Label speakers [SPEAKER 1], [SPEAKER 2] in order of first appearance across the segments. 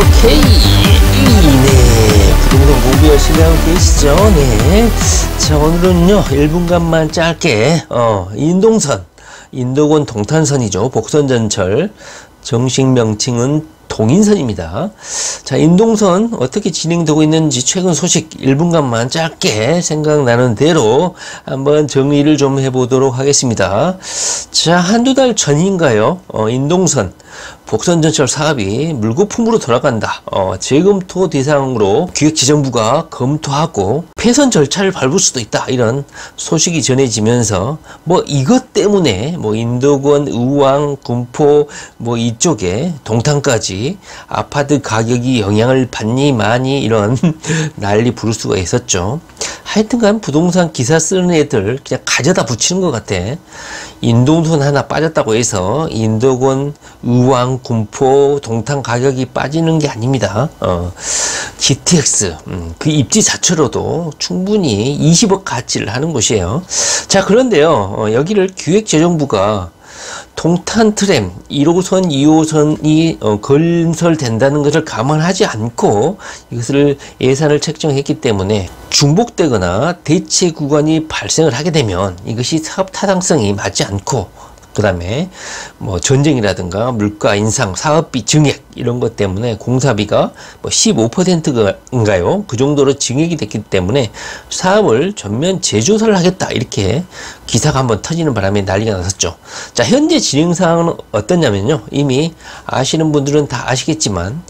[SPEAKER 1] 오케이. 네. 부동산 공부 열심히 하고 계시죠? 네. 자, 오늘은요, 1분간만 짧게, 인동선. 인도권 동탄선이죠. 복선전철. 정식 명칭은 동인선입니다. 자, 인동선 어떻게 진행되고 있는지 최근 소식 1분간만 짧게 생각나는 대로 한번 정리를 좀 해보도록 하겠습니다. 자, 한두 달 전인가요? 인동선 복선전철 사업이 물거품으로 돌아간다. 재검토 대상으로 기획재정부가 검토하고 폐선 절차를 밟을 수도 있다. 이런 소식이 전해지면서 이것 때문에 인도권, 의왕, 군포 이쪽에 동탄까지 아파트 가격이 영향을 받니 마니 이런 난리 부를 수가 있었죠. 하여튼간 부동산 기사 쓰는 애들 그냥 가져다 붙이는 것 같아. 인동선 하나 빠졌다고 해서 인도권, 의왕, 군포, 동탄 가격이 빠지는 게 아닙니다. GTX 그 입지 자체로도 충분히 20억 가치를 하는 곳이에요. 자, 그런데요, 여기를 기획재정부가 동탄 트램 1호선, 2호선이 건설된다는 것을 감안하지 않고 이것을 예산을 책정했기 때문에 중복되거나 대체 구간이 발생을 하게 되면 이것이 사업 타당성이 맞지 않고 그 다음에 전쟁이라든가 물가 인상, 사업비 증액 이런 것 때문에 공사비가 15%인가요? 그 정도로 증액이 됐기 때문에 사업을 전면 재조사를 하겠다 이렇게 기사가 한번 터지는 바람에 난리가 났었죠. 자, 현재 진행 상황은 어떠냐면요, 이미 아시는 분들은 다 아시겠지만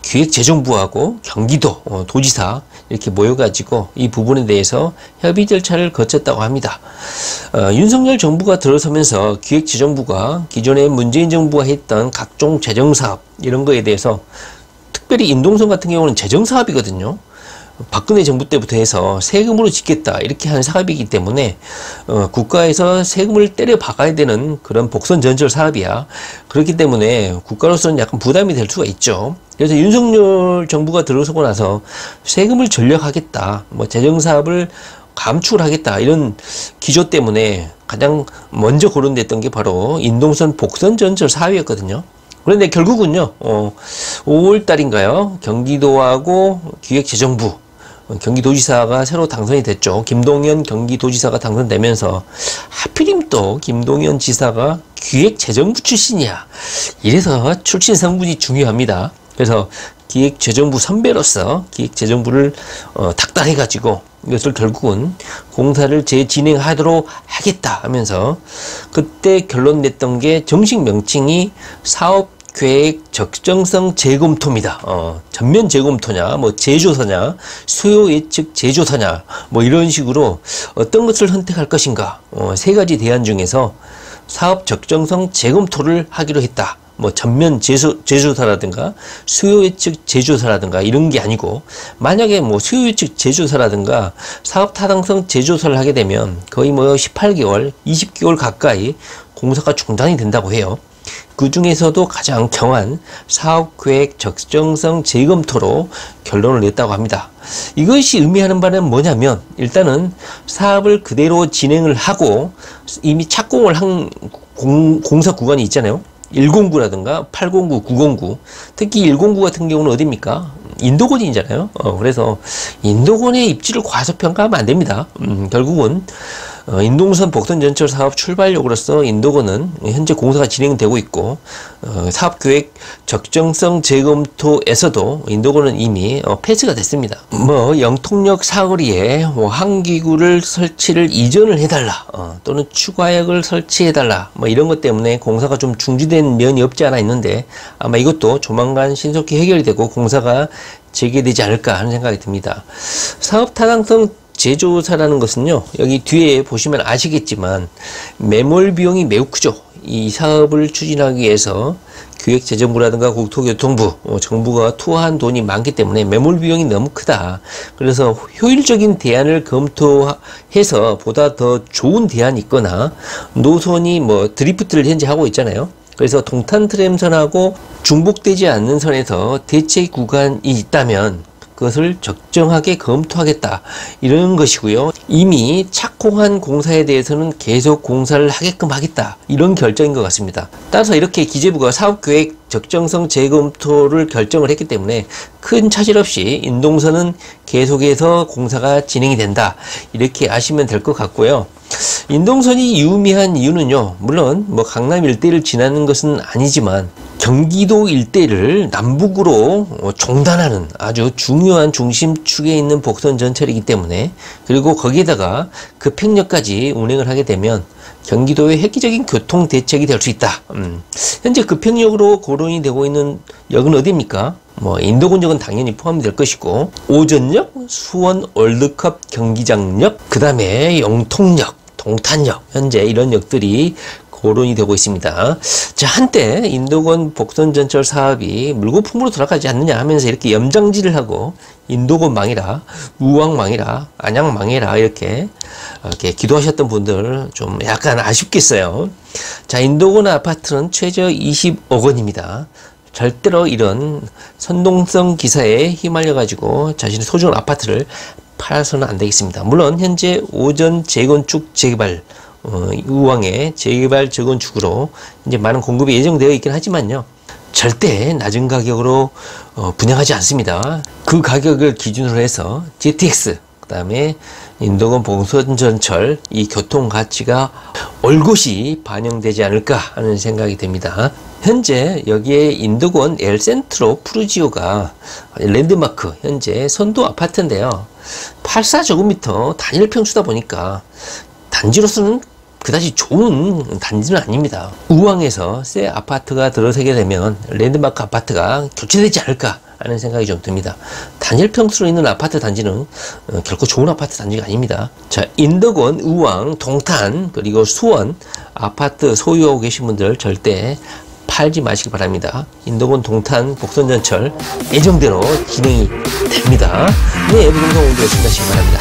[SPEAKER 1] 기획재정부하고 경기도 도지사 이렇게 모여가지고 이 부분에 대해서 협의 절차를 거쳤다고 합니다. 윤석열 정부가 들어서면서 기획재정부가 기존에 문재인 정부가 했던 각종 재정사업 이런 거에 대해서, 특별히 인동선 같은 경우는 재정사업이거든요. 박근혜 정부 때부터 해서 세금으로 짓겠다 이렇게 한 사업이기 때문에 국가에서 세금을 때려 박아야 되는 그런 복선 전철 사업이야. 그렇기 때문에 국가로서는 약간 부담이 될 수가 있죠. 그래서 윤석열 정부가 들어서고 나서 세금을 전력하겠다, 재정사업을 감축을 하겠다 이런 기조 때문에 가장 먼저 거론됐던 게 바로 인동선 복선 전철 사업이었거든요. 그런데 결국은요, 5월달인가요? 경기도하고 기획재정부, 경기도지사가 새로 당선이 됐죠. 김동연 경기도지사가 당선되면서 하필이면 또 김동연 지사가 기획재정부 출신이야. 이래서 출신 성분이 중요합니다. 그래서 기획재정부 선배로서 기획재정부를 닥달해가지고 이것을 결국은 공사를 재진행하도록 하겠다 하면서 그때 결론 냈던 게 정식 명칭이 사업계획 적정성 재검토입니다. 전면 재검토냐, 재조사냐, 수요 예측 재조사냐, 이런 식으로 어떤 것을 선택할 것인가, 세 가지 대안 중에서 사업 적정성 재검토를 하기로 했다. 전면 재조사라든가 수요 예측 재조사라든가 이런 게 아니고, 만약에 수요 예측 재조사라든가 사업 타당성 재조사를 하게 되면 거의 18개월, 20개월 가까이 공사가 중단이 된다고 해요. 그 중에서도 가장 경한 사업계획 적정성 재검토로 결론을 냈다고 합니다. 이것이 의미하는 바는 뭐냐면, 일단은 사업을 그대로 진행을 하고 이미 착공을 한 공사 구간이 있잖아요. 109라든가 809, 909, 특히 109 같은 경우는 어디입니까? 인도권이잖아요. 그래서 인도권의 입지를 과소평가하면 안 됩니다. 결국은 인동선 복선전철 사업 출발력으로서 인도권은 현재 공사가 진행되고 있고, 사업계획 적정성 재검토에서도 인도권은 이미 패스가 됐습니다. 영통역 사거리에 항기구를 설치를 이전을 해달라, 또는 추가역을 설치해달라, 이런 것 때문에 공사가 좀 중지된 면이 없지 않아 있는데, 아마 이것도 조만간 신속히 해결이 되고 공사가 재개되지 않을까 하는 생각이 듭니다. 사업 타당성 재조사라는 것은요, 여기 뒤에 보시면 아시겠지만 매몰 비용이 매우 크죠. 이 사업을 추진하기 위해서 기획재정부라든가 국토교통부, 정부가 투하한 돈이 많기 때문에 매몰 비용이 너무 크다. 그래서 효율적인 대안을 검토해서 보다 더 좋은 대안이 있거나, 노선이 드리프트를 현재 하고 있잖아요. 그래서 동탄 트램선하고 중복되지 않는 선에서 대체 구간이 있다면 그것을 적정하게 검토하겠다, 이런 것이고요. 이미 착공한 공사에 대해서는 계속 공사를 하게끔 하겠다, 이런 결정인 것 같습니다. 따라서 이렇게 기재부가 사업계획 적정성 재검토를 결정을 했기 때문에 큰 차질 없이 인동선은 계속해서 공사가 진행이 된다, 이렇게 아시면 될 것 같고요. 인동선이 유의미한 이유는요, 물론 뭐 강남 일대를 지나는 것은 아니지만 경기도 일대를 남북으로 종단하는 아주 중요한 중심축에 있는 복선 전철이기 때문에, 그리고 거기에다가 급행역까지 운행을 하게 되면 경기도의 획기적인 교통 대책이 될 수 있다. 현재 급행역으로 거론이 되고 있는 역은 어디입니까? 뭐 인도군역은 당연히 포함이 될 것이고, 오전역, 수원 월드컵 경기장역, 그 다음에 영통역, 동탄역, 현재 이런 역들이 거론이 되고 있습니다. 자, 한때 인도권 복선전철 사업이 물거품으로 돌아가지 않느냐 하면서 이렇게 염장질을 하고 인도권 망해라, 우왕 망해라, 안양 망해라, 이렇게 기도하셨던 분들 좀 약간 아쉽겠어요. 자, 인도권 아파트는 최저 20억 원입니다. 절대로 이런 선동성 기사에 휘말려 가지고 자신의 소중한 아파트를 팔아서는 안 되겠습니다. 물론 현재 오전 재건축 재개발, 우왕의 재개발 재건축으로 이제 많은 공급이 예정되어 있긴 하지만요, 절대 낮은 가격으로 분양하지 않습니다. 그 가격을 기준으로 해서 GTX, 그 다음에 인도권 복선전철, 이 교통 가치가 올곧이 반영되지 않을까 하는 생각이 듭니다. 현재 여기에 인도권 엘센트로 푸르지오가 랜드마크, 현재 선도 아파트인데요, 84제곱미터 단일 평수다 보니까 단지로서는 그다지 좋은 단지는 아닙니다. 우왕에서 새 아파트가 들어서게 되면 랜드마크 아파트가 교체되지 않을까 하는 생각이 좀 듭니다. 단일 평수로 있는 아파트 단지는 결코 좋은 아파트 단지가 아닙니다. 자, 인도권, 우왕, 동탄, 그리고 수원 아파트 소유하고 계신 분들 절대 팔지 마시기 바랍니다. 인도권, 동탄, 복선전철 예정대로 진행이 됩니다. 네, 부동산 오늘도 열심히 하시기 바랍니다.